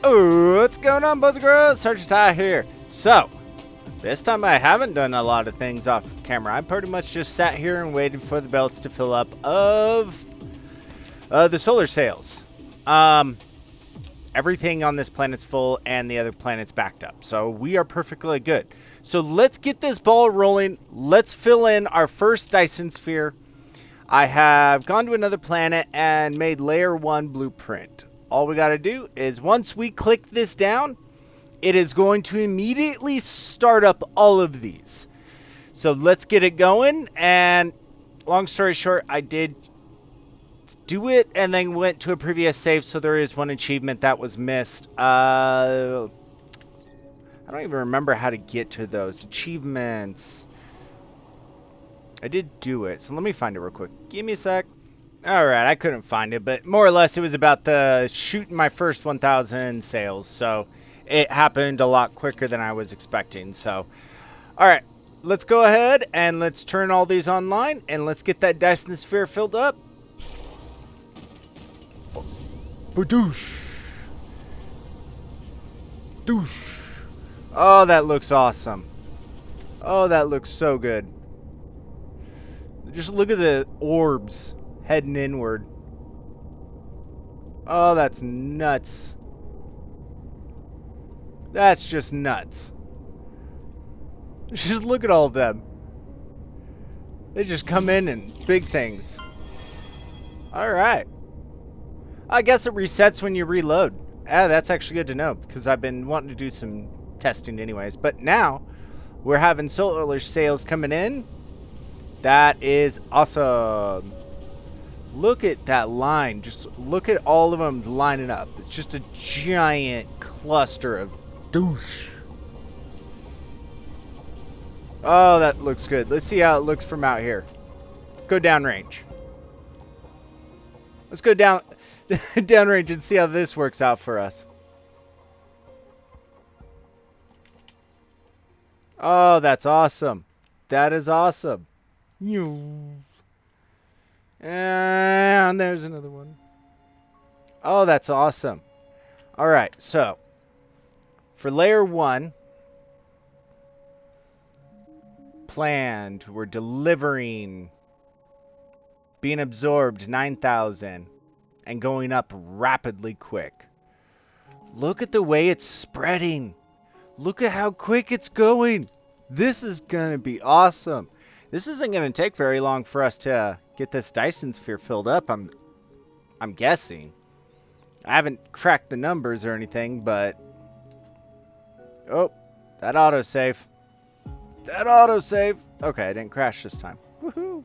Oh, what's going on, Buzz Girls? Sergeant Ty here. So, this time I haven't done a lot of things off camera. I pretty much just sat here and waited for the belts to fill up of the solar sails. Everything on this planet's full and the other planet's backed up. So we are perfectly good. So let's get this ball rolling. Let's fill in our first Dyson sphere. I have gone to another planet and made layer 1 blueprint. All we got to do is once we click this down, it is going to immediately start up all of these. So let's get it going. And long story short, I did do it and then went to a previous save. So there is one achievement that was missed. I don't even remember how to get to those achievements. I did do it. So let me find it real quick. Give me a sec. Alright, I couldn't find it, but more or less it was about the shooting my first 1,000 sails, so it happened a lot quicker than I was expecting. So, alright, let's go ahead and let's turn all these online and let's get that Dyson sphere filled up. Badoosh. Doosh. Oh, that looks awesome. Oh, that looks so good. Just look at the orbs heading inward. Oh, that's nuts. That's just nuts. Just look at all of them. They just come in and big things. Alright. I guess it resets when you reload. That's actually good to know because I've been wanting to do some testing anyways. But now we're having solar sails coming in. That is awesome. Look at that line. Just look at all of them lining up. It's just a giant cluster of douche. Oh, that looks good. Let's see how it looks from out here. Let's go downrange. Let's go down downrange and see how this works out for us. Oh, that's awesome. That is awesome. And there's another one. Oh, that's awesome. Alright, so for layer 1, planned, we're delivering, being absorbed 9,000 and going up rapidly quick. Look at the way it's spreading. Look at how quick it's going. This is going to be awesome. This isn't going to take very long for us to get this Dyson sphere filled up, I'm guessing. I haven't cracked the numbers or anything, but oh, that autosave. That autosave. Okay, I didn't crash this time. Woohoo.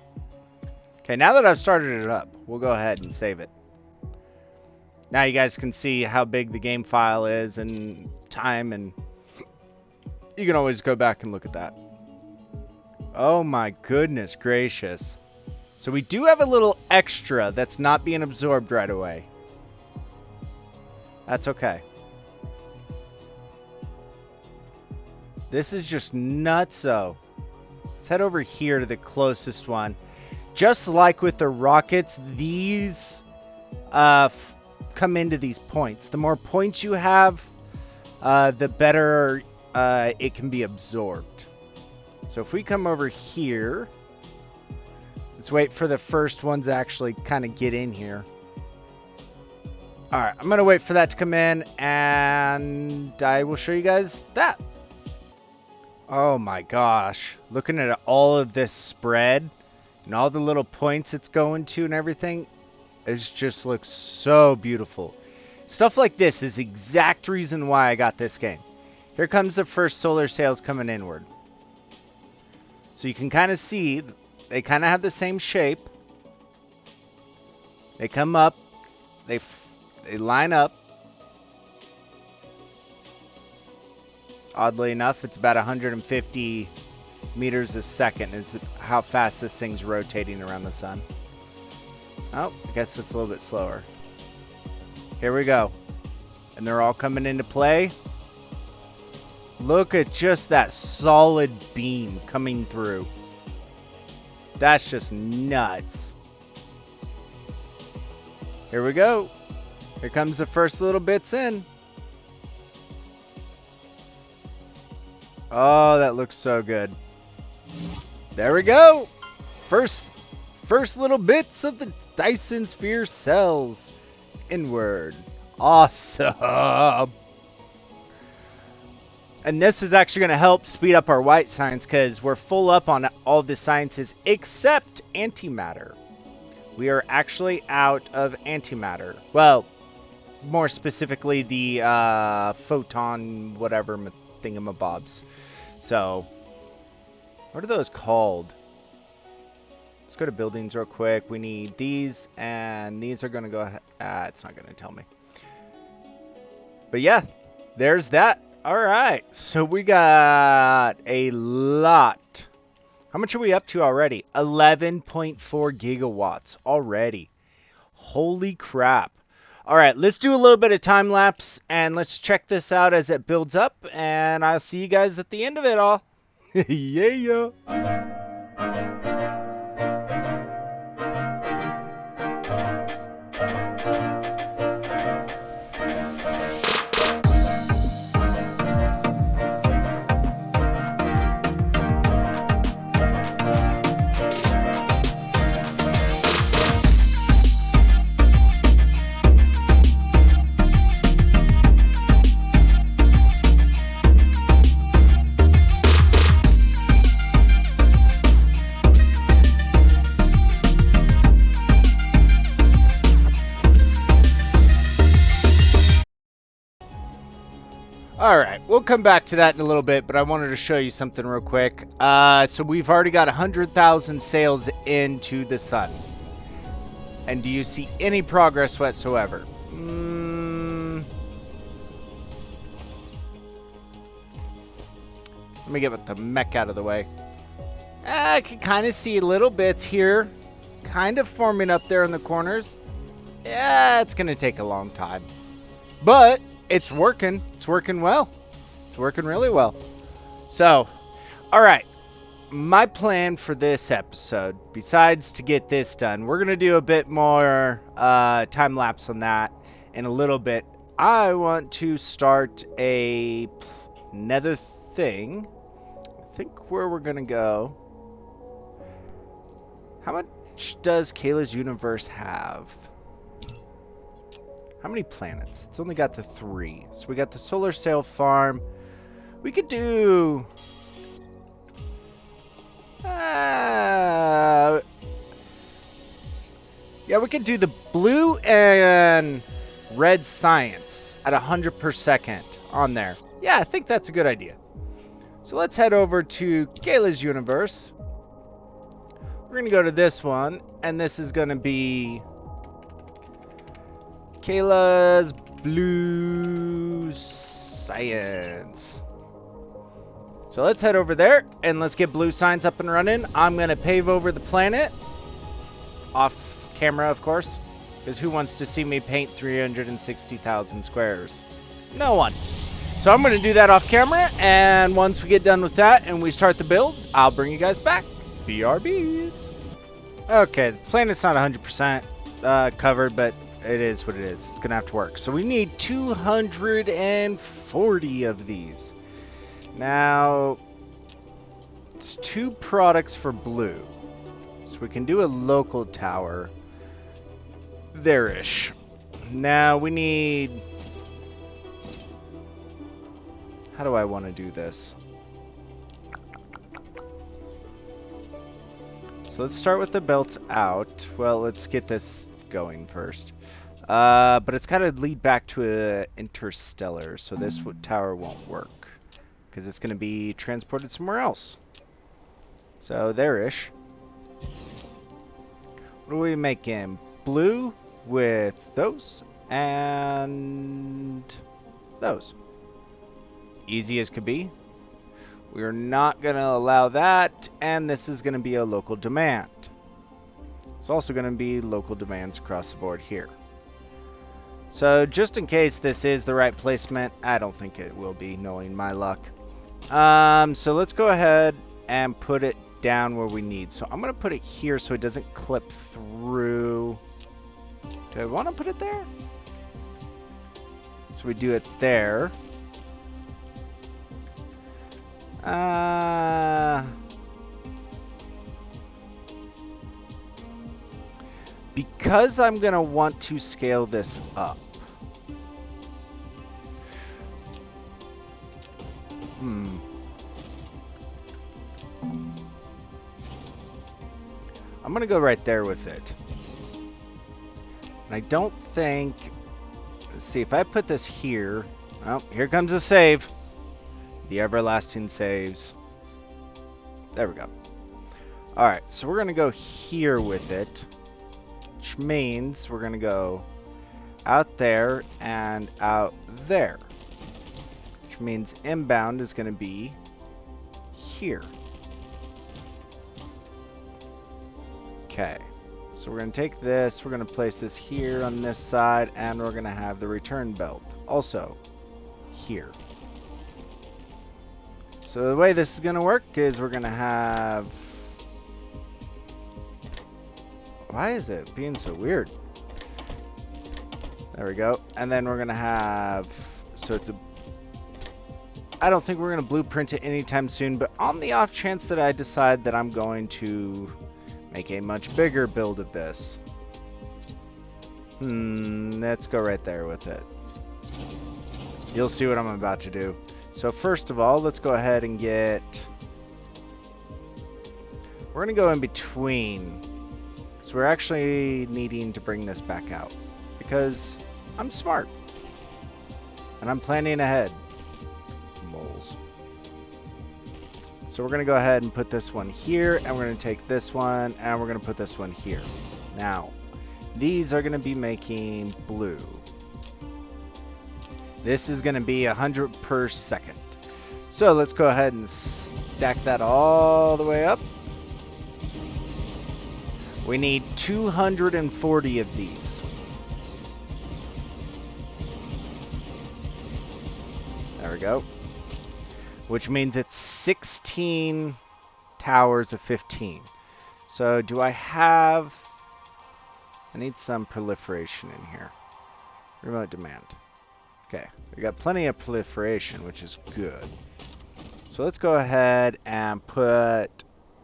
Okay, now that I've started it up, we'll go ahead and save it. Now you guys can see how big the game file is and time, and you can always go back and look at that. Oh my goodness gracious. So we do have a little extra that's not being absorbed right away. That's okay. This is just nutso. Let's head over here to the closest one. Just like with the rockets, these come into these points. The more points you have, the better it can be absorbed. So if we come over here, let's wait for the first ones to actually kind of get in here. Alright, I'm going to wait for that to come in, and I will show you guys that. Oh my gosh. Looking at all of this spread, and all the little points it's going to and everything, it just looks so beautiful. Stuff like this is the exact reason why I got this game. Here comes the first solar sails coming inward. So you can kind of see, they kind of have the same shape. They come up, they line up. Oddly enough, it's about 150 meters a second is how fast this thing's rotating around the sun. Oh, I guess it's a little bit slower. Here we go. And they're all coming into play. Look at just that solid beam coming through. That's just nuts. Here we go. Here comes the first little bits in. Oh, that looks so good. There we go. First little bits of the Dyson Sphere cells inward. Awesome. And this is actually going to help speed up our white science because we're full up on all the sciences except antimatter. We are actually out of antimatter. Well, more specifically the photon whatever thingamabobs. So, what are those called? Let's go to buildings real quick. We need these, and these are going to go ahead. It's not going to tell me. But yeah, there's that. All right, so we got a lot. How much are we up to already? 11.4 gigawatts already. Holy crap. All right, let's do a little bit of time lapse, and let's check this out as it builds up, and I'll see you guys at the end of it all. Yeah. Alright, we'll come back to that in a little bit, but I wanted to show you something real quick. So we've already got 100,000 sails into the sun. And do you see any progress whatsoever? Let me get the mech out of the way. I can kind of see little bits here. Kind of forming up there in the corners. Yeah, it's going to take a long time. But it's working. It's working well. It's working really well. So, all right. My plan for this episode, besides to get this done, we're going to do a bit more time lapse on that in a little bit. I want to start another thing. I think where we're going to go. How much does Kayla's universe have? How many planets? It's only got the 3. So we got the solar sail farm. We could do... yeah, we could do the blue and red science at 100 per second on there. Yeah, I think that's a good idea. So let's head over to Kayla's universe. We're going to go to this one, and this is going to be Kayla's blue science. So let's head over there and let's get blue science up and running. I'm going to pave over the planet. Off camera, of course. Because who wants to see me paint 360,000 squares? No one. So I'm going to do that off camera. And once we get done with that and we start the build, I'll bring you guys back. BRBs. Okay, the planet's not 100% covered, but it is what it is. It's going to have to work. So we need 240 of these. Now, it's 2 products for blue. So we can do a local tower. There-ish. Now we need... How do I want to do this? So let's start with the belts out. Well, let's get this going first. But it's got to lead back to an interstellar, so this tower won't work. Because it's going to be transported somewhere else. So, there-ish. What are we making? Blue with those and those. Easy as could be. We're not going to allow that, and this is going to be a local demand. It's also going to be local demands across the board here. So just in case this is the right placement, I don't think it will be, knowing my luck. So let's go ahead and put it down where we need. So I'm going to put it here so it doesn't clip through. Do I want to put it there? So we do it there. Because I'm going to want to scale this up. I'm going to go right there with it. And I don't think... Let's see, if I put this here... Oh, here comes a save. The everlasting saves. There we go. Alright, so we're going to go here with it. Which means we're going to go out there and out there. Which means inbound is going to be here. Okay. So we're going to take this, we're going to place this here on this side, and we're going to have the return belt also here. So the way this is going to work is we're going to have... Why is it being so weird? There we go. And then we're going to have... So it's a... I don't think we're going to blueprint it anytime soon, but on the off chance that I decide that I'm going to make a much bigger build of this. Let's go right there with it. You'll see what I'm about to do. So first of all, let's go ahead and get... We're going to go in between. So we're actually needing to bring this back out. Because I'm smart. And I'm planning ahead. Moles. So we're going to go ahead and put this one here. And we're going to take this one. And we're going to put this one here. Now, these are going to be making blue. This is going to be 100 per second. So let's go ahead and stack that all the way up. We need 240 of these. There we go. Which means it's 16 towers of 15. So do I have... I need some proliferation in here. Remote demand. Okay, we got plenty of proliferation, which is good. So let's go ahead and put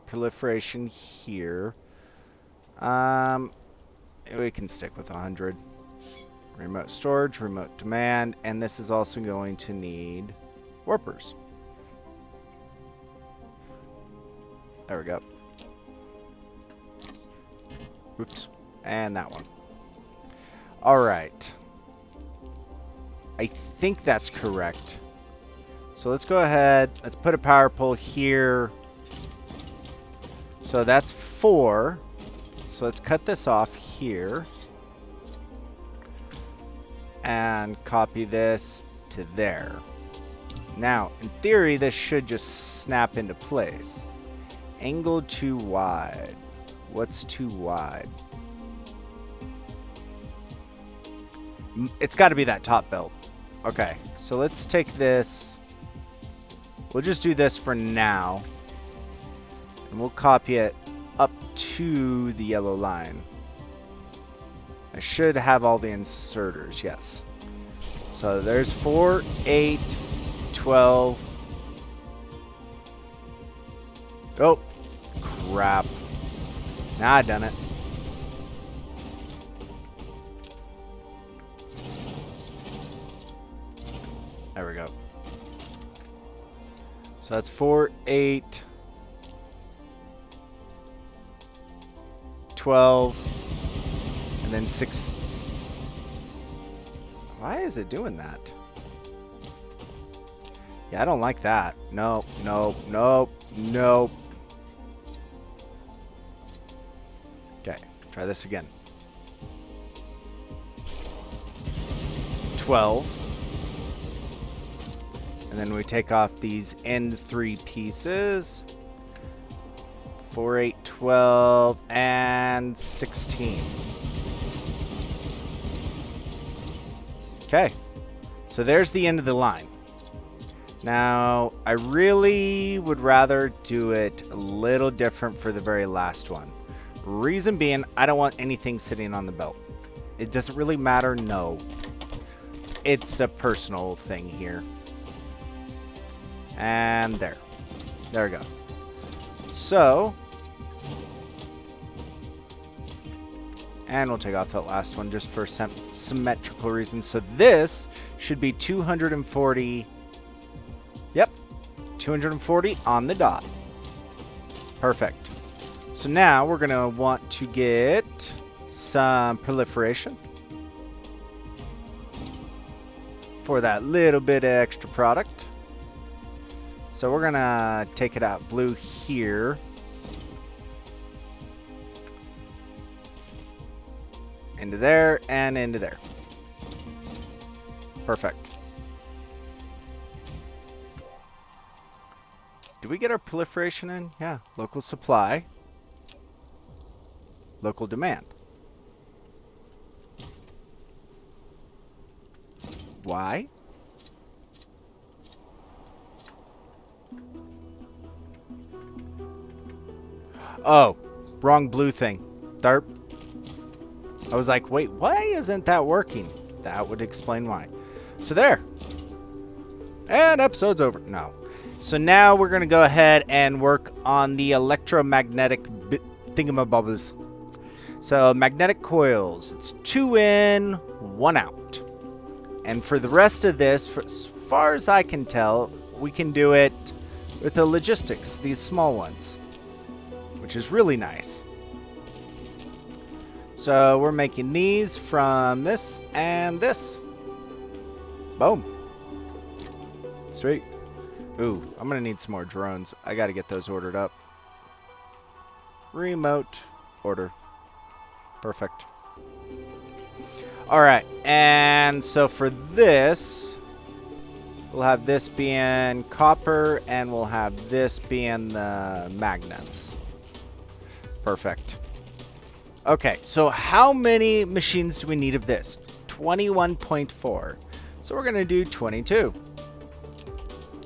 proliferation here. We can stick with 100. Remote storage, remote demand, and this is also going to need warpers. There we go. Oops, and that one. All right. I think that's correct. So let's go ahead. Let's put a power pole here. So that's 4. So let's cut this off here. And copy this to there. Now, in theory, this should just snap into place. Angle too wide. What's too wide? It's got to be that top belt. Okay, so let's take this. We'll just do this for now. And we'll copy it up to the yellow line. I should have all the inserters, yes. So there's 4, 8, 12. Oh, crap. Now I've done it. There we go. So that's 4, 8, 12, and then 6. Why is it doing that? Yeah, I don't like that. Nope, nope, nope, nope. Okay, try this again. 12. And then we take off these end 3 pieces. 4, 8, 12, and 16. Okay. So there's the end of the line. Now, I really would rather do it a little different for the very last one. Reason being, I don't want anything sitting on the belt. It doesn't really matter, no. It's a personal thing here. And there. There we go. So, and we'll take off that last one just for symmetrical reasons. So this should be 240. Yep, 240 on the dot. Perfect. So now we're going to want to get some proliferation for that little bit of extra product. So we're going to take it out blue here. Into there and into there. Perfect. Do we get our proliferation in? Yeah. Local supply. Local demand. Why? Oh, wrong blue thing. Darp. I was like, wait, why isn't that working? That would explain why. So there. And episode's over. No. So now we're going to go ahead and work on the electromagnetic thingamabobbles. So magnetic coils. It's 2 in, 1 out. And for the rest of this, as far as I can tell, we can do it with the logistics, these small ones, which is really nice. So we're making these from this and this. Boom. Sweet. Ooh, I'm going to need some more drones. I got to get those ordered up. Remote order. Perfect. Alright, and so for this, we'll have this being copper, and we'll have this being the magnets. Perfect. Okay, so how many machines do we need of this? 21.4. So we're going to do 22.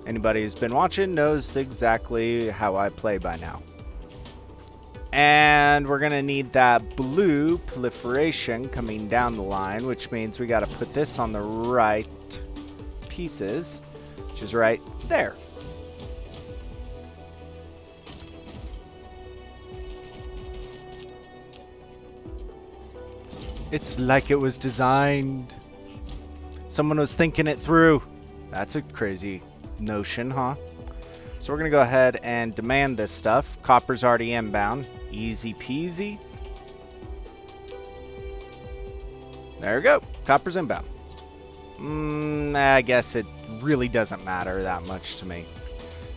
Anybody who's been watching knows exactly how I play by now. And we're going to need that blue proliferation coming down the line, which means we got to put this on the right pieces, which is right there. It's like it was designed. Someone was thinking it through. That's a crazy notion, huh? So we're going to go ahead and demand this stuff. Copper's already inbound. Easy peasy. There we go. Copper's inbound. I guess it really doesn't matter that much to me.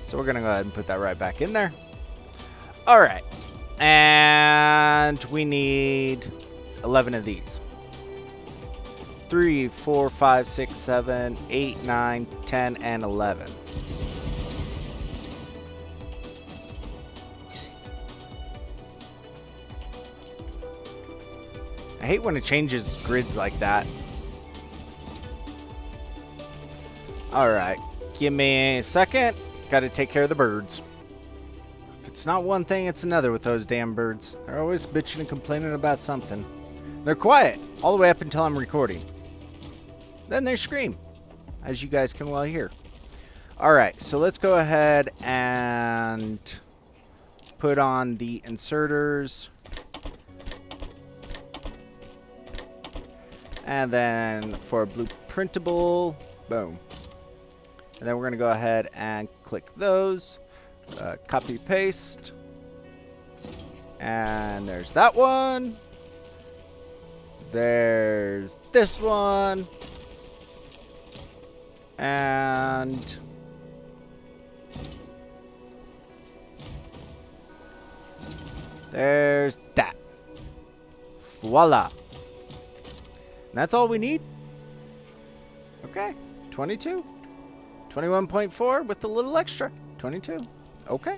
So we're going to go ahead and put that right back in there. Alright. And we need 11 of these. 3, 4, 5, 6, 7, 8, 9, 10, and 11. I hate when it changes grids like that. Alright, give me a second. Gotta take care of the birds. If it's not one thing, it's another with those damn birds. They're always bitching and complaining about something. They're quiet all the way up until I'm recording. Then they scream, as you guys can well hear. Alright, so let's go ahead and put on the inserters. And then for blueprintable, boom. And then we're going to go ahead and click those. Copy, paste. And there's that one. There's this one. And there's that. Voila. And that's all we need. Okay, 22. 21.4 with a little extra. 22. Okay.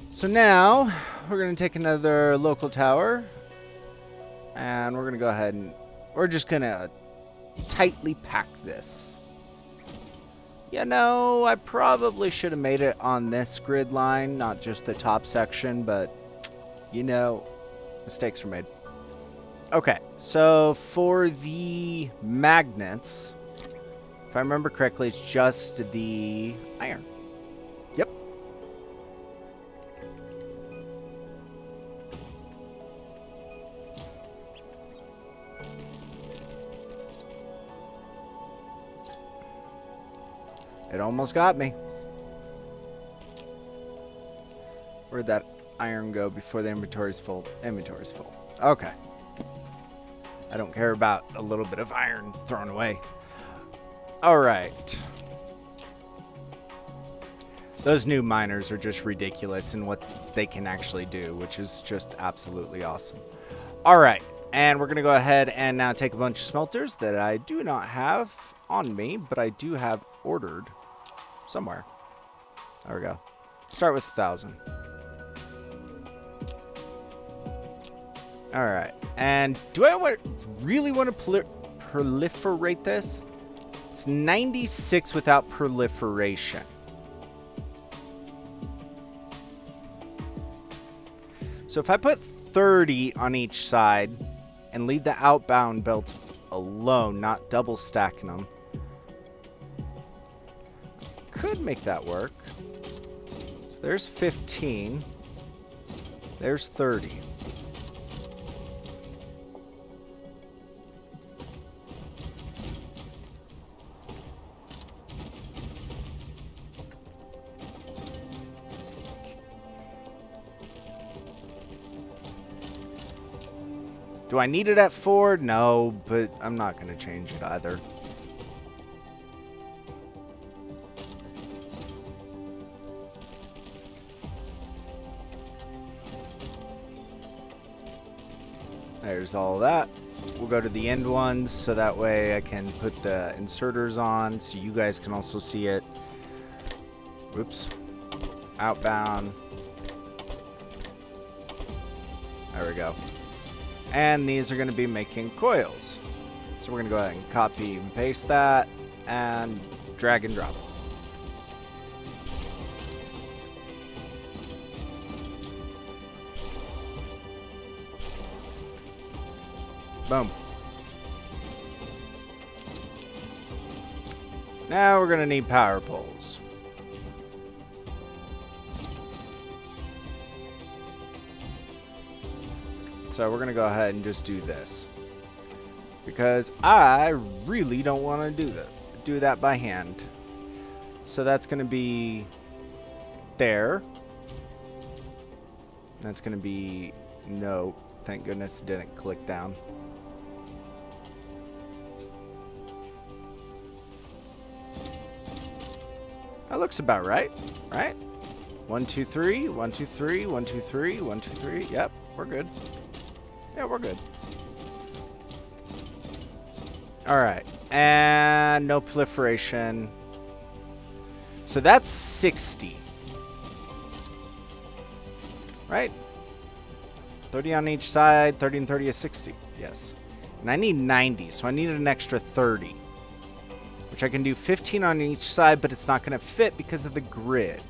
So now we're going to take another local tower. And we're going to go ahead and we're just going to tightly pack this. You know, I probably should have made it on this grid line, not just the top section, but you know, mistakes were made. Okay, so for the magnets, if I remember correctly, it's just the iron. It almost got me. Where'd that iron go before the inventory's full? Inventory's full. Okay. I don't care about a little bit of iron thrown away. Alright. Those new miners are just ridiculous in what they can actually do, which is just absolutely awesome. Alright, and we're going to go ahead and now take a bunch of smelters that I do not have on me, but I do have ordered somewhere. There we go. Start with 1,000. Alright, and do I really want to proliferate this? It's 96 without proliferation. So if I put 30 on each side and leave the outbound belts alone, not double stacking them, could make that work. So there's 15. There's 30. Do I need it at 4? No, but I'm not going to change it either. There's all that. We'll go to the end ones so that way I can put the inserters on so you guys can also see it. Whoops. Outbound. There we go. And these are going to be making coils. So we're going to go ahead and copy and paste that and drag and drop. Boom. Now we're going to need power poles. So we're going to go ahead and just do this. Because I really don't want to do that by hand. So that's going to be there. That's going to be... No, thank goodness it didn't click down. That looks about right, right? 1, 2, 3, 1, 2, 3, 1, 2, 3, 1, 2, 3. Yep, we're good. Yeah, we're good. Alright, and no proliferation. So that's 60. Right? 30 on each side, 30 and 30 is 60. Yes. And I need 90, so I need an extra 30. Which I can do 15 on each side, but it's not going to fit because of the grid.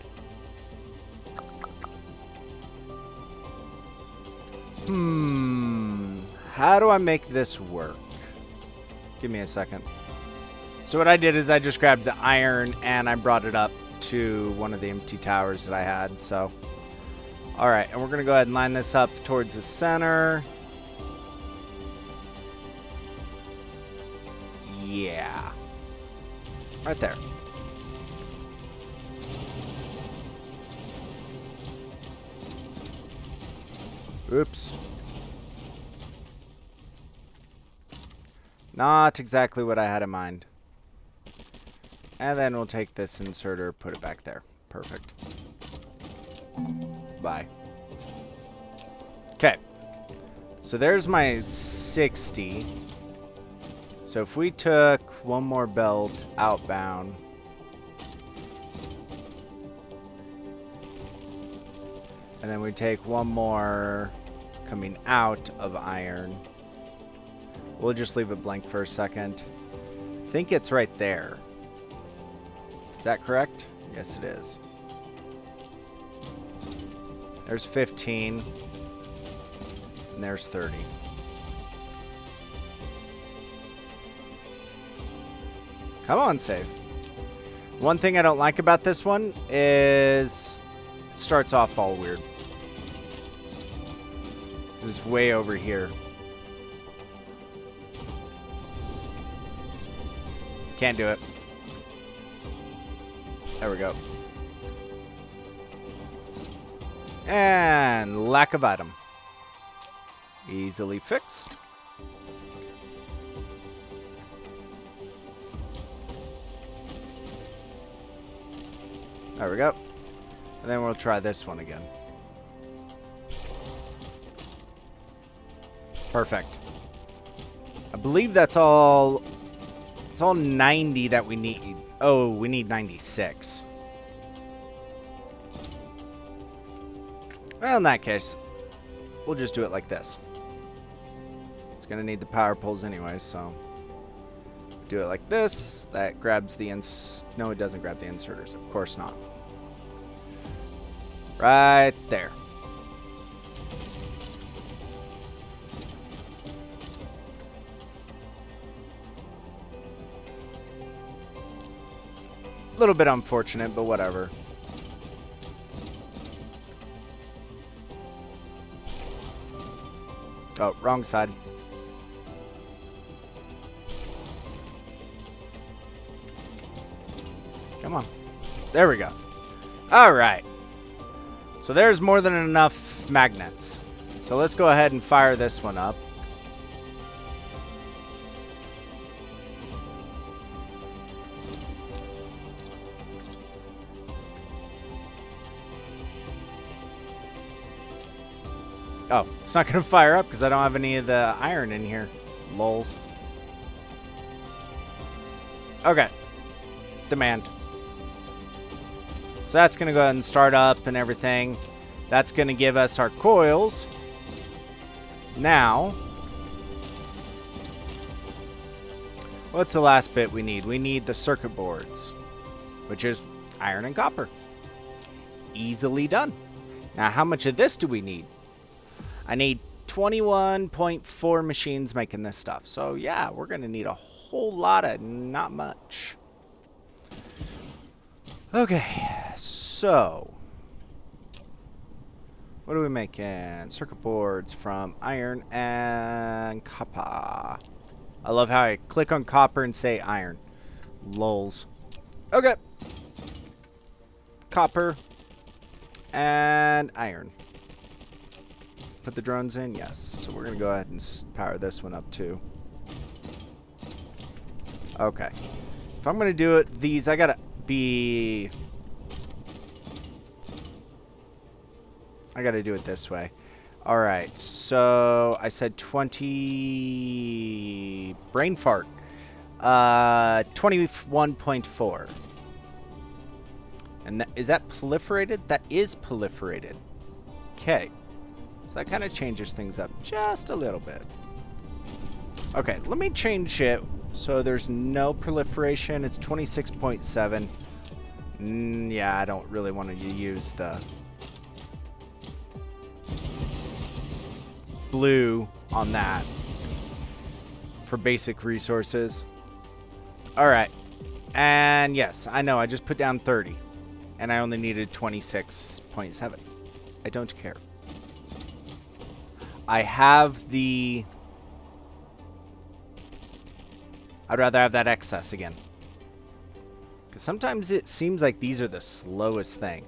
How do I make this work? Give me a second. So what I did is I just grabbed the iron and I brought it up to one of the empty towers that I had. So, alright, and we're going to go ahead and line this up towards the center. Yeah. Right there. Oops. Not exactly what I had in mind. And then we'll take this inserter, put it back there. Perfect. Bye. Okay. So there's my 60. So if we took one more belt outbound. And then we take one more coming out of iron. We'll just leave it blank for a second. I think it's right there. Is that correct? Yes, it is. There's 15. And there's 30. Come on, save. One thing I don't like about this one is it starts off all weird. This is way over here. Can't do it. There we go. And lack of item. Easily fixed. There we go. And then we'll try this one again. Perfect. I believe that's all. It's all 90 that we need. Oh, we need 96. Well, in that case, we'll just do it like this. It's going to need the power poles anyway, so do it like this. That grabs the no, it doesn't grab the inserters. Of course not. Right there. A little bit unfortunate, but whatever. Oh, wrong side. Come on. There we go. All right. So there's more than enough magnets. So let's go ahead and fire this one up. Oh, it's not going to fire up because I don't have any of the iron in here. Lulz. Okay. Demand. So that's going to go ahead and start up and everything. That's going to give us our coils. Now, what's the last bit we need? We need the circuit boards, which is iron and copper. Easily done. Now, how much of this do we need? I need 21.4 machines making this stuff. So, yeah, we're going to need a whole lot of not much. Okay, so what are we making? Circuit boards from iron and copper. I love how I click on copper and say iron. Lulz. Okay. Copper and iron. Put the drones in? Yes. So we're going to go ahead and power this one up too. Okay. If I'm going to do it, these, I got to do it this way. Alright, so I said 20 brain fart. 21.4. And is that proliferated? That is proliferated. Okay. So that kind of changes things up just a little bit. Okay, let me change it so there's no proliferation. It's 26.7. Yeah, I don't really want to use the blue on that for basic resources. Alright. And yes, I know I just put down 30. And I only needed 26.7. I don't care. I have the... I'd rather have that excess again. Because sometimes it seems like these are the slowest thing.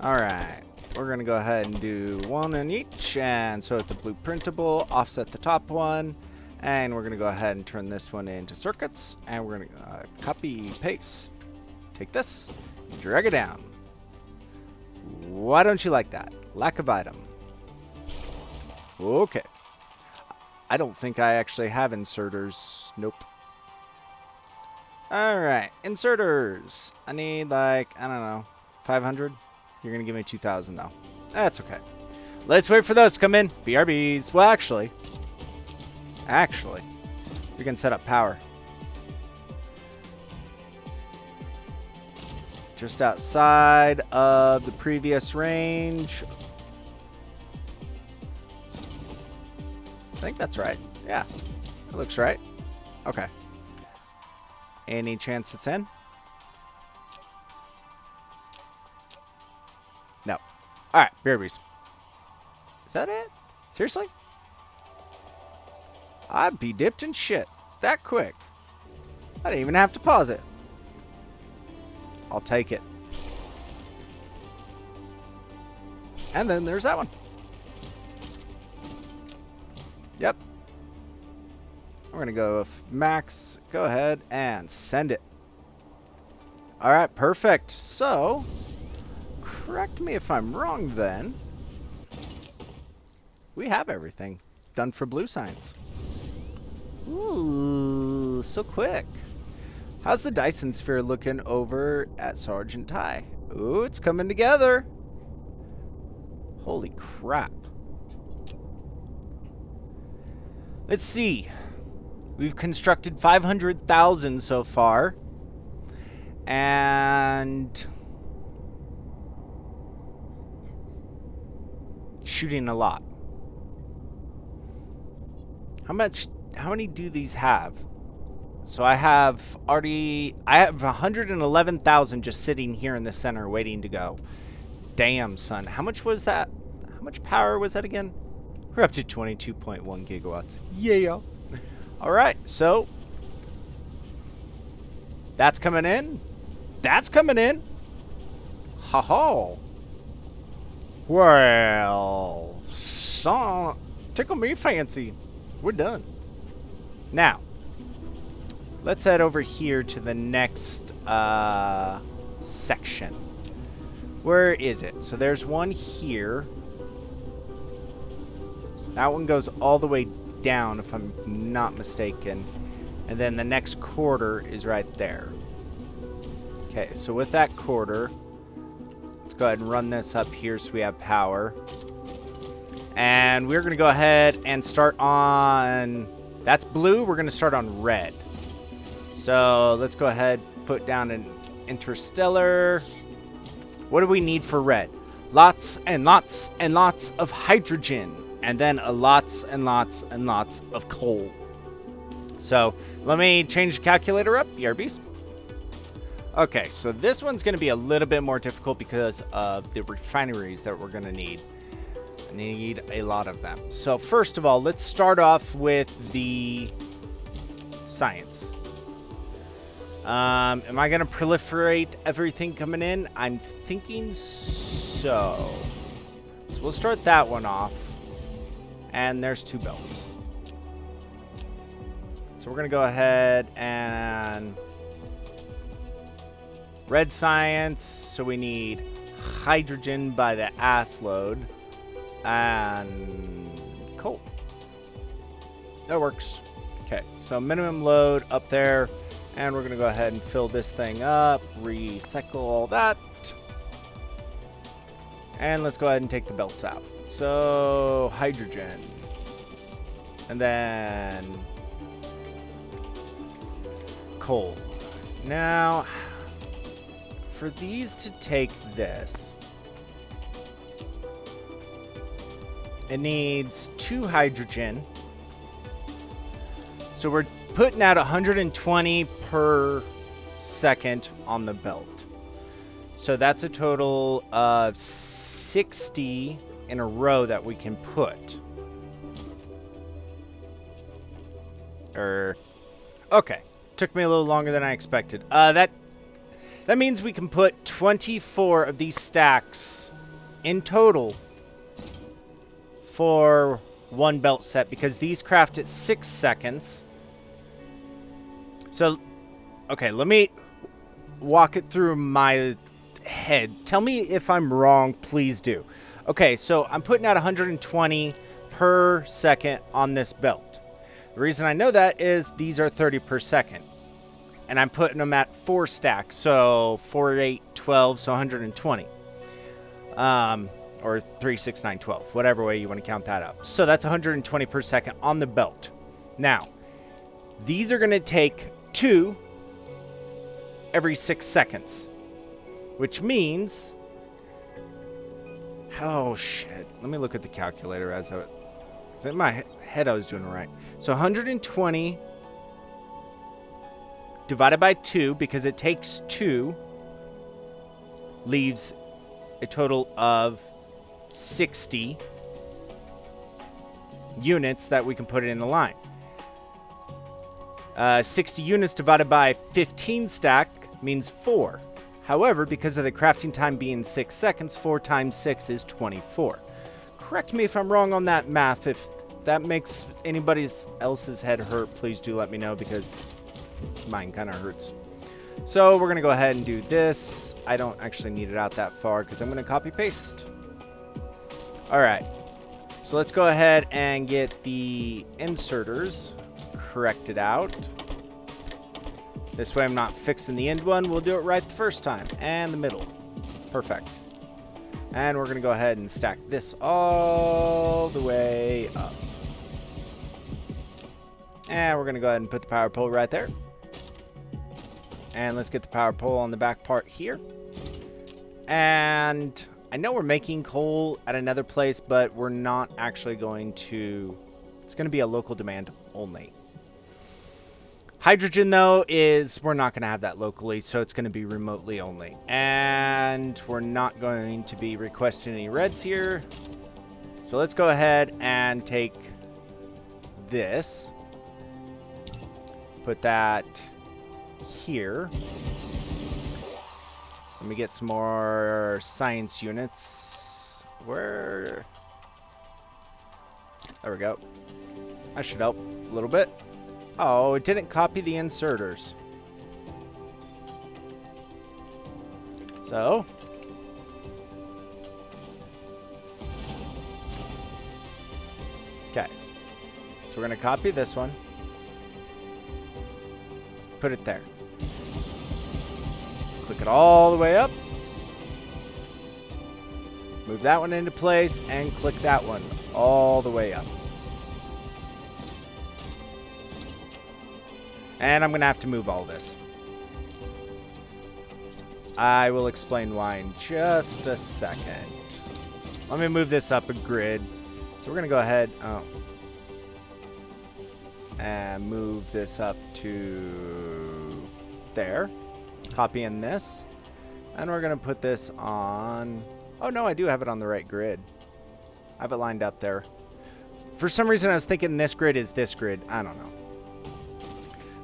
Alright. We're going to go ahead and do one in each. And so it's a blueprintable. Offset the top one. And we're going to go ahead and turn this one into circuits. And we're going to copy, paste. Take this. Drag it down. Why don't you like that? Lack of item. Okay. I don't think I actually have inserters. Nope. Alright, inserters. I need like, I don't know, 500? You're going to give me 2,000 though. That's okay. Let's wait for those to come in. BRBs. Well, actually, we can set up power. Just outside of the previous range. I think that's right. Yeah, it looks right. Okay. Any chance it's in? No. Alright, BRBs. Is that it? Seriously? I'd be dipped in shit that quick. I didn't even have to pause it. I'll take it. And then there's that one. Yep. We're going to go with max. Go ahead and send it. All right, perfect. So, correct me if I'm wrong then. We have everything done for blue science. Ooh, so quick. How's the Dyson sphere looking over at Sergeant Ty? Ooh, it's coming together. Holy crap. Let's see. We've constructed 500,000 so far. And shooting a lot. How many do these have? So I have 111,000 just sitting here in the center waiting to go. Damn, son. How much was that? How much power was that again? We're up to 22.1 gigawatts. Yeah. All right, so that's coming in. That's coming in. Ha ha. Well, son, tickle me fancy. We're done. Now, let's head over here to the next section. Where is it? So there's one here. That one goes all the way down, if I'm not mistaken. And then the next quarter is right there. Okay, so with that quarter, let's go ahead and run this up here so we have power. And we're going to go ahead and start on... That's blue. We're going to start on red. So let's go ahead, put down an interstellar. What do we need for red? Lots and lots and lots of hydrogen. And then lots and lots and lots of coal. So let me change the calculator up, BRBs. Okay, so this one's going to be a little bit more difficult because of the refineries that we're going to need. I need a lot of them. So first of all, let's start off with the science. Am I going to proliferate everything coming in? I'm thinking so. So we'll start that one off. And there's 2 belts. So we're going to go ahead and... Red science, so we need hydrogen by the ass load. And coal. That works. Okay, so minimum load up there. And we're going to go ahead and fill this thing up. Recycle all that. And let's go ahead and take the belts out. So, hydrogen. And then... coal. Now... for these to take this, it needs 2 hydrogen. So we're putting out 120 per second on the belt. So that's a total of 60 in a row that we can put. Okay. Took me a little longer than I expected. That means we can put 24 of these stacks in total for one belt set, because these craft at 6 seconds. So, okay, let me walk it through my head. Tell me if I'm wrong, please do. Okay, so I'm putting out 120 per second on this belt. The reason I know that is these are 30 per second. And I'm putting them at 4 stacks, so 4, 8, 12, so 120. Or 3, 6, 9, 12, whatever way you want to count that up. So that's 120 per second on the belt. Now, these are going to take 2 every 6 seconds. Which means... oh, shit. Let me look at the calculator as I... because in my head I was doing it right. So 120... divided by 2, because it takes 2, leaves a total of 60 units that we can put in the line. 60 units divided by 15 stack means 4 However, because of the crafting time being 6 seconds, 4 times 6 is 24. Correct me if I'm wrong on that math. If that makes anybody else's head hurt, please do let me know, because mine kind of hurts. So we're going to go ahead and do this. I don't actually need it out that far because I'm going to copy paste. Alright, so let's go ahead and get the inserters corrected out. This way I'm not fixing the end one. We'll do it right the first time. And the middle. Perfect. And we're going to go ahead and stack this all the way up. And we're going to go ahead and put the power pole right there. And let's get the power pole on the back part here. And I know we're making coal at another place, but we're not actually going to... It's going to be a local demand only. Hydrogen, though, we're not going to have that locally, so it's going to be remotely only. And we're not going to be requesting any reds here. So let's go ahead and take this. Put that here. Let me get some more science units. Where? There we go. That should help a little bit. Oh, it didn't copy the inserters. So. Okay. So we're going to copy this one. Put it there. Click it all the way up. Move that one into place and click that one all the way up. And I'm going to have to move all this. I will explain why in just a second. Let me move this up a grid. So we're going to go ahead and move this up to there. Copying this. And we're going to put this on... Oh no, I do have it on the right grid. I have it lined up there. For some reason I was thinking this grid is this grid. I don't know.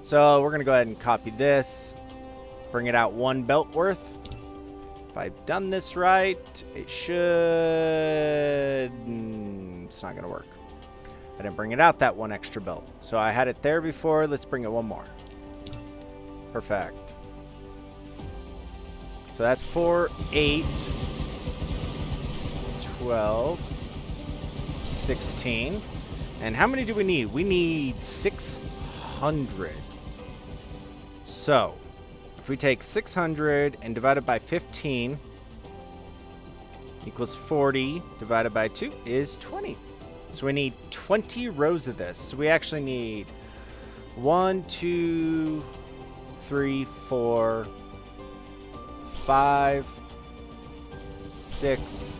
So we're going to go ahead and copy this. Bring it out one belt worth. If I've done this right, it should... It's not going to work. I didn't bring it out that one extra belt. So I had it there before. Let's bring it one more. Perfect. So that's 4, 8, 12, 16. And how many do we need? We need 600. So, if we take 600 and divide it by 15 equals 40 divided by 2 is 20. So we need 20 rows of this. So we actually need 1, 2, 3, 4, 5, 6,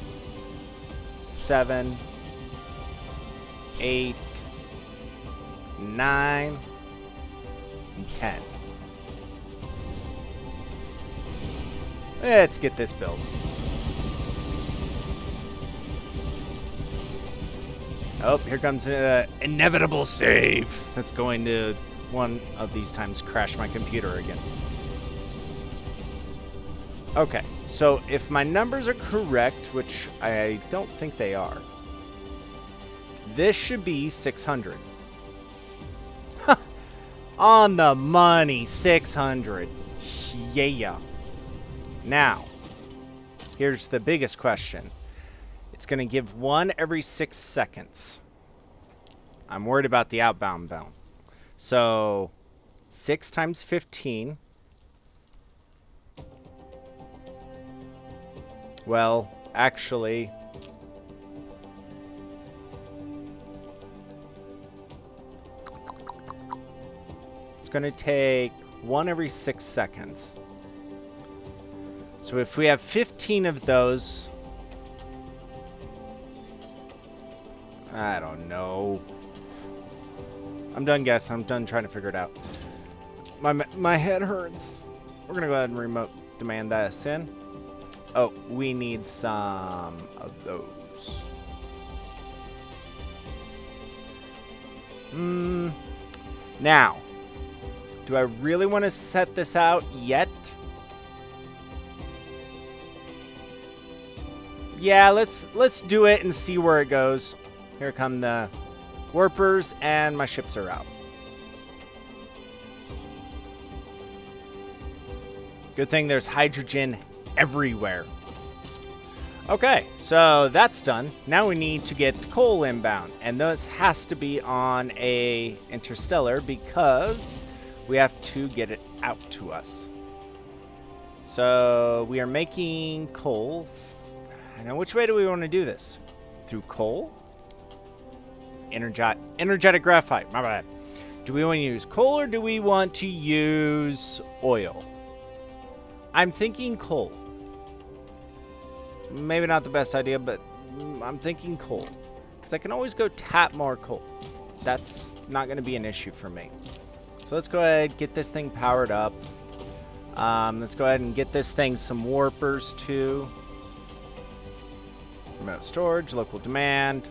7, 8, 9, and 10. Let's get this built. Oh, here comes an inevitable save. That's going to one of these times crash my computer again. Okay, so if my numbers are correct, which I don't think they are, this should be 600. On the money, 600. Yeah. Now, here's the biggest question. It's going to give one every 6 seconds. I'm worried about the outbound bound. So, 6 times 15. Well, actually... It's going to take one every 6 seconds. So if we have 15 of those... I don't know. I'm done guessing. I'm done trying to figure it out. My head hurts. We're going to go ahead and remote demand this in. Oh, we need some of those. Now, do I really want to set this out yet? Yeah, let's do it and see where it goes. Here come the warpers, and my ships are out. Good thing there's hydrogen everywhere. Okay, so that's done. Now we need to get the coal inbound, and this has to be on a interstellar because we have to get it out to us. So we are making coal. Now, which way do we want to do this? Through coal? Energetic graphite, my bad. Do we want to use coal or do we want to use oil? I'm thinking coal. Maybe not the best idea, but I'm thinking coal. Because I can always go tap more coal. That's not going to be an issue for me. So let's go ahead, get this thing powered up. Let's go ahead and get this thing some warpers too. Remote storage, local demand.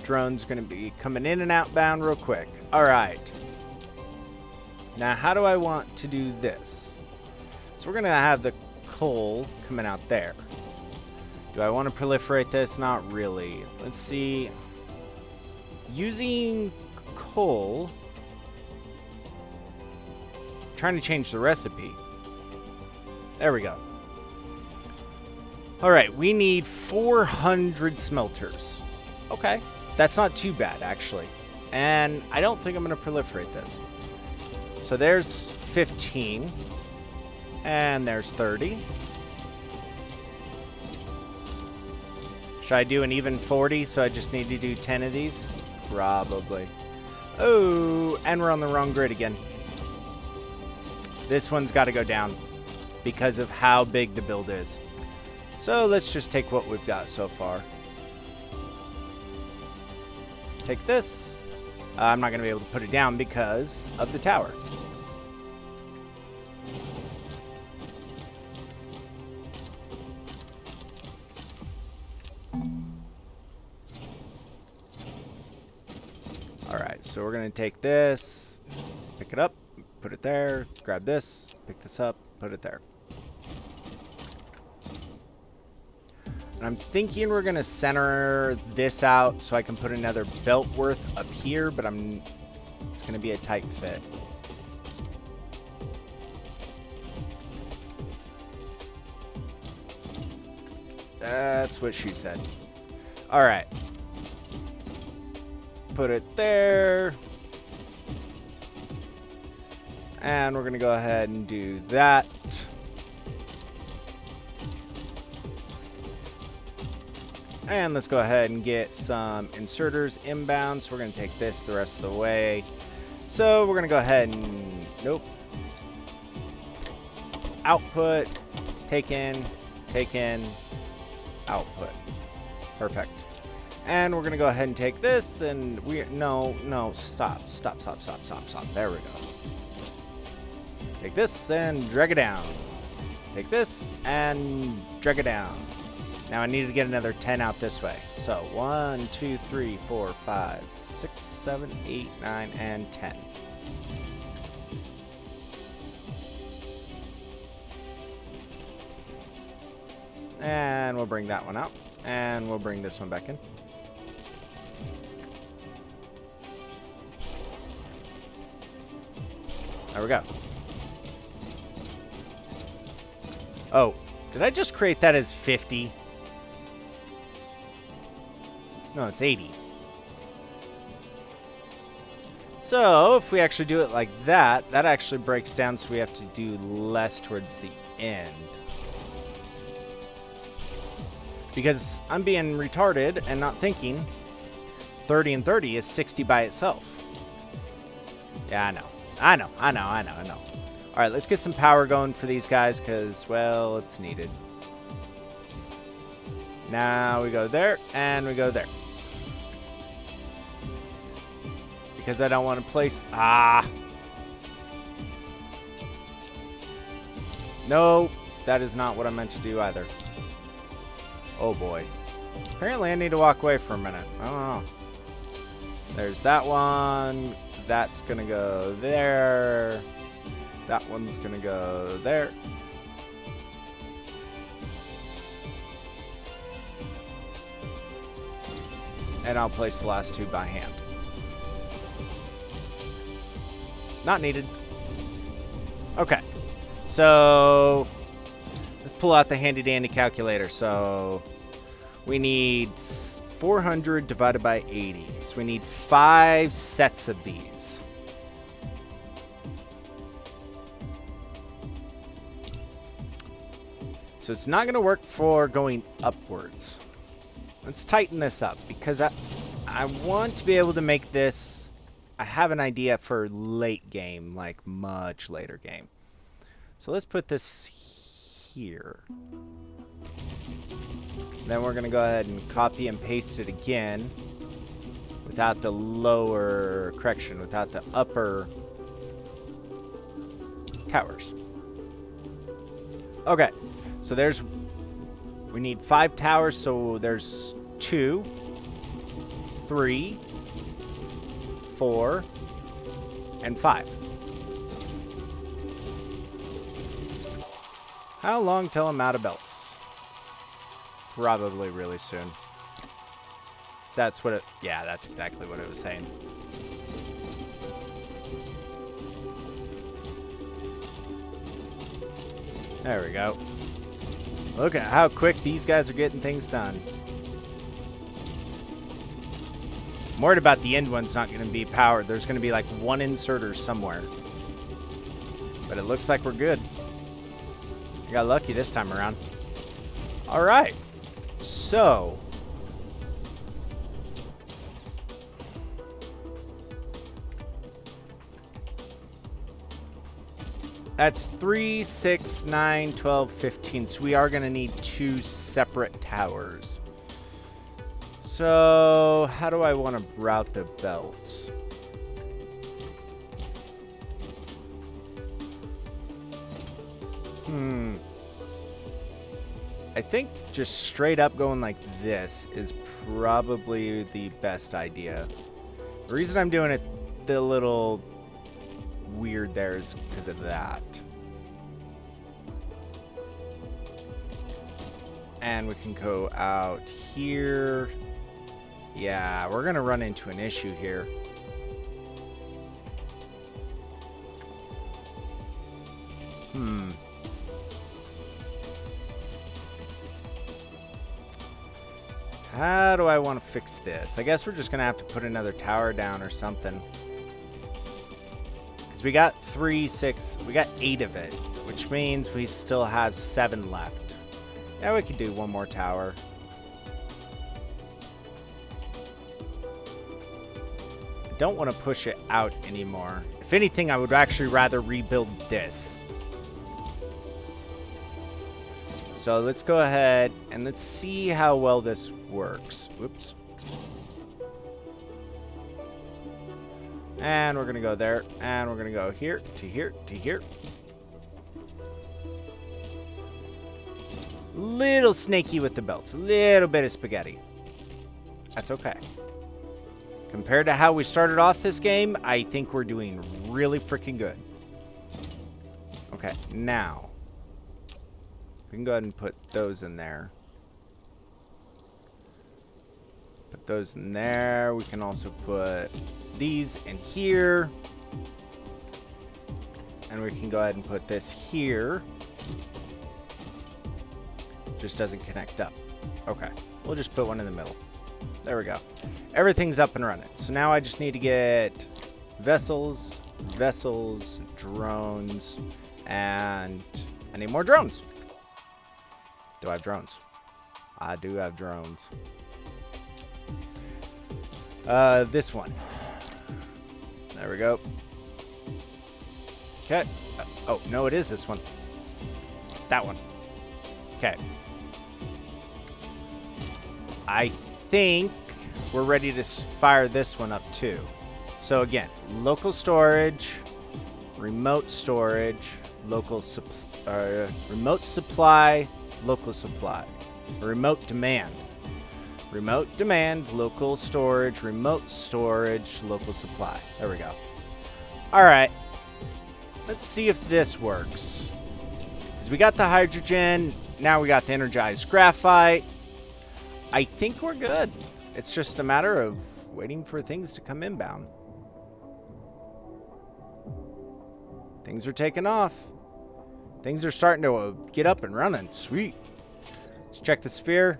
Drones are going to be coming in and outbound real quick. Alright. Now, how do I want to do this? So we're going to have the coal coming out there. Do I want to proliferate this? Not really. Let's see. Using coal. I'm trying to change the recipe. There we go. Alright, we need 400 smelters. Okay. That's not too bad, actually. And I don't think I'm going to proliferate this. So there's 15. And there's 30. Should I do an even 40, so I just need to do 10 of these? Probably. Oh, and we're on the wrong grid again. This one's got to go down because of how big the build is. So let's just take what we've got so far. Take this. I'm not going to be able to put it down because of the tower. Alright, so we're going to take this, pick it up, put it there, grab this, pick this up, put it there. And I'm thinking we're going to center this out so I can put another belt worth up here, but it's going to be a tight fit. That's what she said. Alright. Put it there. And we're going to go ahead and do that. And let's go ahead and get some inserters inbound. So we're going to take this the rest of the way. So we're going to go ahead and... Nope. Output. Take in. Output. Perfect. And we're going to go ahead and take this and no, stop. There we go. Take this and drag it down. Take this and drag it down. Now I need to get another 10 out this way. So 1, 2, 3, 4, 5, 6, 7, 8, 9, and 10. And we'll bring that one out. And we'll bring this one back in. There we go. Oh, did I just create that as 50? No, it's 80. So, if we actually do it like that, that actually breaks down, so we have to do less towards the end. Because I'm being retarded and not thinking 30 and 30 is 60 by itself. Yeah, I know. Alright, let's get some power going for these guys because, well, it's needed. Now we go there, and we go there. Because I don't want to place... No, that is not what I meant to do either. Oh boy. Apparently I need to walk away for a minute. I don't know. There's that one. That's gonna go there. That one's gonna go there. And I'll place the last 2 by hand. Not needed. Okay. So let's pull out the handy dandy calculator. So we need 400 divided by 80. So we need 5 sets of these. So it's not going to work for going upwards. Let's tighten this up because I want to be able to make this. I have an idea for late game, like much later game. So let's put this here. Then we're going to go ahead and copy and paste it again without the lower, correction, without the upper towers. Okay. So we need 5 towers, so there's 2, 3, 4, and 5. How long till I'm out of belts? Probably really soon. That's what it, yeah, that's exactly what it was saying. There we go. Look at how quick these guys are getting things done. I'm worried about the end one's not going to be powered. There's going to be like 1 inserter somewhere. But it looks like we're good. I got lucky this time around. Alright. So. That's 3, 6, 9, 12, 15. So we are going to need 2 separate towers. So how do I want to route the belts? I think just straight up going like this is probably the best idea. The reason I'm doing it the little weird there is because of that. And we can go out here. Yeah, we're gonna run into an issue here. How do I want to fix this? I guess we're just gonna have to put another tower down or something. We got 3, 6, we got 8 of it, which means we still have 7 left. Yeah, we could do 1 more tower. I don't want to push it out anymore. If anything, I would actually rather rebuild this. So let's go ahead and let's see how well this works. Whoops. And we're going to go there. And we're going to go here, to here, to here. Little snaky with the belts. A little bit of spaghetti. That's okay. Compared to how we started off this game, I think we're doing really freaking good. Okay, now. We can go ahead and put those in there. Put those in there. We can also put these in here. And we can go ahead and put this here. Just doesn't connect up. Okay, we'll just put one in the middle. There we go. Everything's up and running. So now I just need to get vessels, drones, and I need more drones. Do I have drones? I do have drones. This one. There we go. Okay. Oh, no, it is this one. That one. Okay. I think we're ready to fire this one up too. So again, local storage, remote storage, remote supply, local supply, remote demand, local storage, remote storage, local supply. There we go. All right, let's see if this works. Because we got the hydrogen, now we got the energized graphite. I think we're good. It's just a matter of waiting for things to come inbound. Things are taking off. Things are starting to get up and running. Sweet. Let's check the sphere.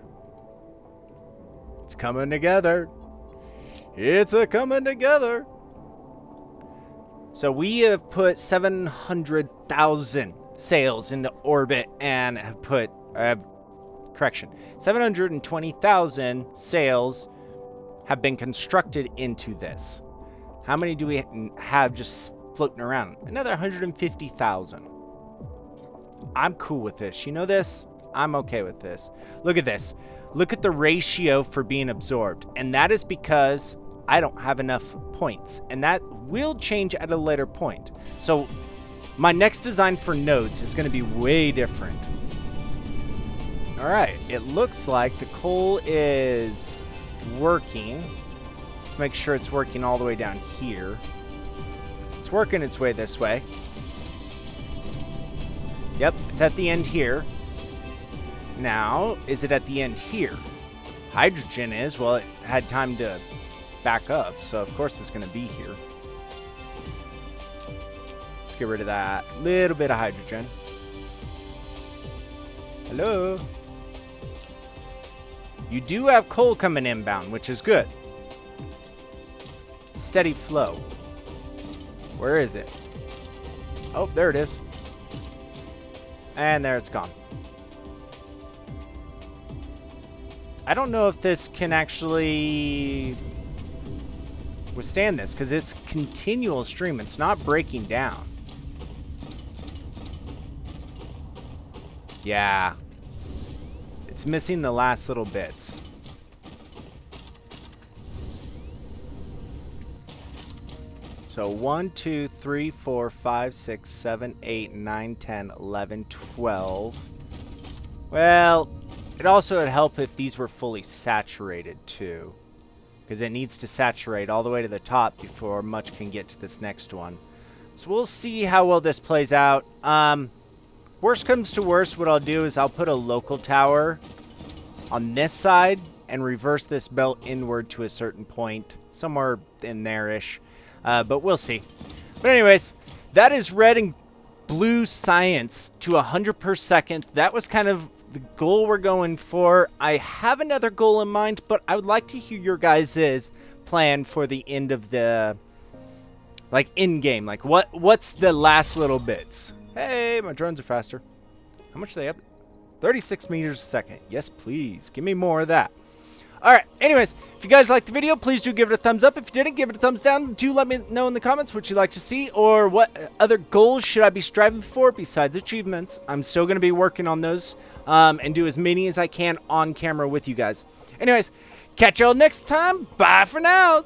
It's coming together. It's a coming together. So we have put 700,000 sails into orbit and have put, correction, 720,000 sails have been constructed into this. How many do we have just floating around? Another 150,000. I'm cool with this. You know this? I'm okay with this. Look at this. Look at the ratio for being absorbed. And that is because I don't have enough points. And that will change at a later point. So my next design for nodes is going to be way different. Alright, it looks like the coal is working. Let's make sure it's working all the way down here. It's working its way this way. Yep, it's at the end here. Now, is it at the end here? Hydrogen is. Well, it had time to back up, so of course it's going to be here. Let's get rid of that little bit of hydrogen. Hello? You do have coal coming inbound, which is good. Steady flow. Where is it? Oh, there it is. And there it's gone. I don't know if this can actually withstand this, because it's continual stream. It's not breaking down. Yeah. It's missing the last little bits. So 1, 2, 3, 4, 5, 6, 7, 8, 9, 10, 11, 12. Well, it also would help if these were fully saturated too, because it needs to saturate all the way to the top before much can get to this next one. So we'll see how well this plays out. Worst comes to worst, what I'll do is I'll put a local tower on this side and reverse this belt inward to a certain point, somewhere in there-ish. But we'll see. But anyways, that is red and blue science to 100 per second. That was kind of the goal we're going for. I have another goal in mind, but I would like to hear your guys' plan for the end of the, like, in-game. Like, what's the last little bits? Hey, my drones are faster. How much are they up? 36 meters a second. Yes, please. Give me more of that. Alright, anyways, if you guys liked the video, please do give it a thumbs up. If you didn't, give it a thumbs down. Do let me know in the comments what you'd like to see, or what other goals should I be striving for besides achievements. I'm still going to be working on those, and do as many as I can on camera with you guys. Anyways, catch y'all next time. Bye for now.